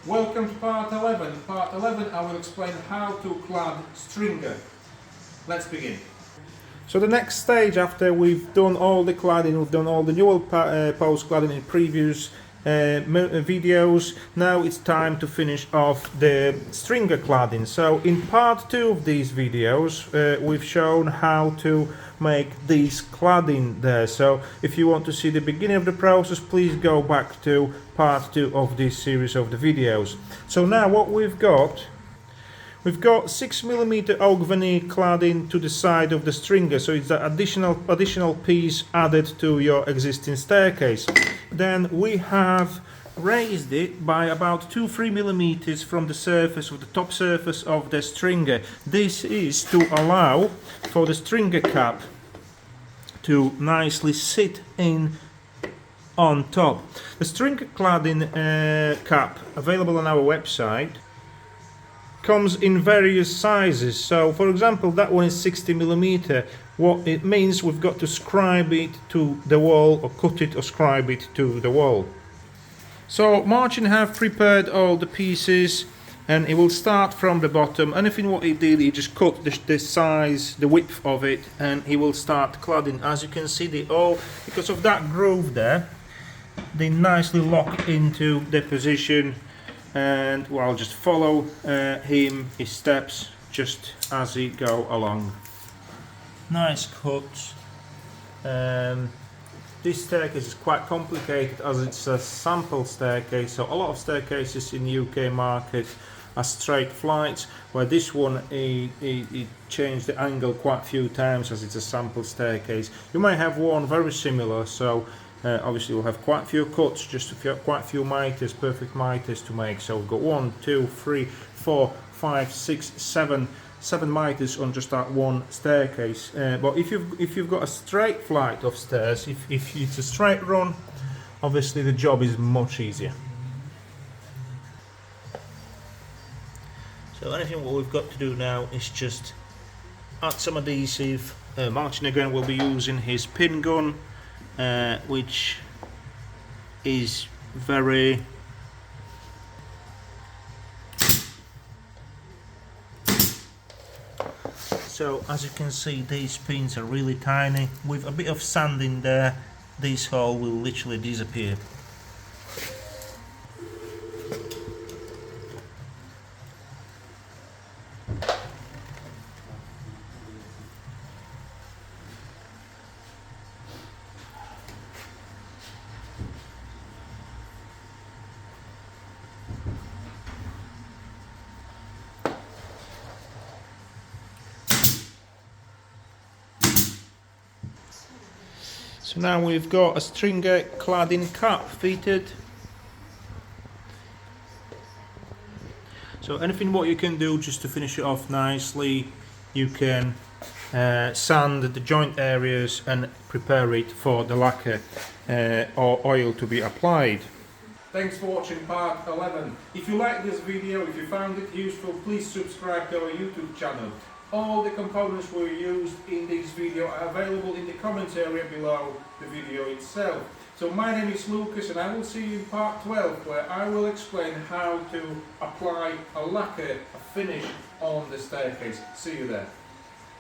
Welcome to part 11. In part 11 I will explain how to clad stringer. Let's begin. So the next stage, after we've done all the cladding, we've done all the Newel post cladding in previous videos, now it's time to finish off the stringer cladding. So in part 2 of these videos we've shown how to make these cladding there. So if you want to see the beginning of the process, please go back to part 2 of this series of the videos. So now what we've got 6mm oak veneer cladding to the side of the stringer, so it's the additional piece added to your existing staircase. Then we have raised it by about 2-3 millimeters from the surface of the top surface of the stringer. This is to allow for the stringer cap to nicely sit in on top. The stringer cladding cap available on our website comes in various sizes. So for example, that one is 60mm. What it means, we've got to scribe it to the wall, or cut it or scribe it to the wall. So Martin have prepared all the pieces, and it will start from the bottom. Anything what he did, he just cut the size, the width of it, and he will start cladding. As you can see, they all, because of that groove there, they nicely lock into the position. And well, just follow his steps just as he go along. Nice cuts. This staircase is quite complicated as it's a sample staircase, so a lot of staircases in the UK market are straight flights, where this one he changed the angle quite a few times as it's a sample staircase. You may have one very similar, so obviously we'll have quite a few cuts, quite a few miters, perfect miters to make. So we've got 1, 2, 3, 4, 5, 6, 7 miters on just that one staircase. But if you've got a straight flight of stairs, if it's a straight run, obviously the job is much easier. So anything what we've got to do now is just add some adhesive. Martin again will be using his pin gun, which is very so as you can see, these pins are really tiny. With a bit of sand in there, this hole will literally disappear. So now we've got a stringer cladding cap fitted. So anything what you can do just to finish it off nicely, you can sand the joint areas and prepare it for the lacquer or oil to be applied. Thanks for watching part 11. If you like this video, if you found it useful, please subscribe to our YouTube channel. All the components we used in this video are available in the comments area below the video itself. So my name is Lucas, and I will see you in part 12, where I will explain how to apply a lacquer, a finish on the staircase. See you there.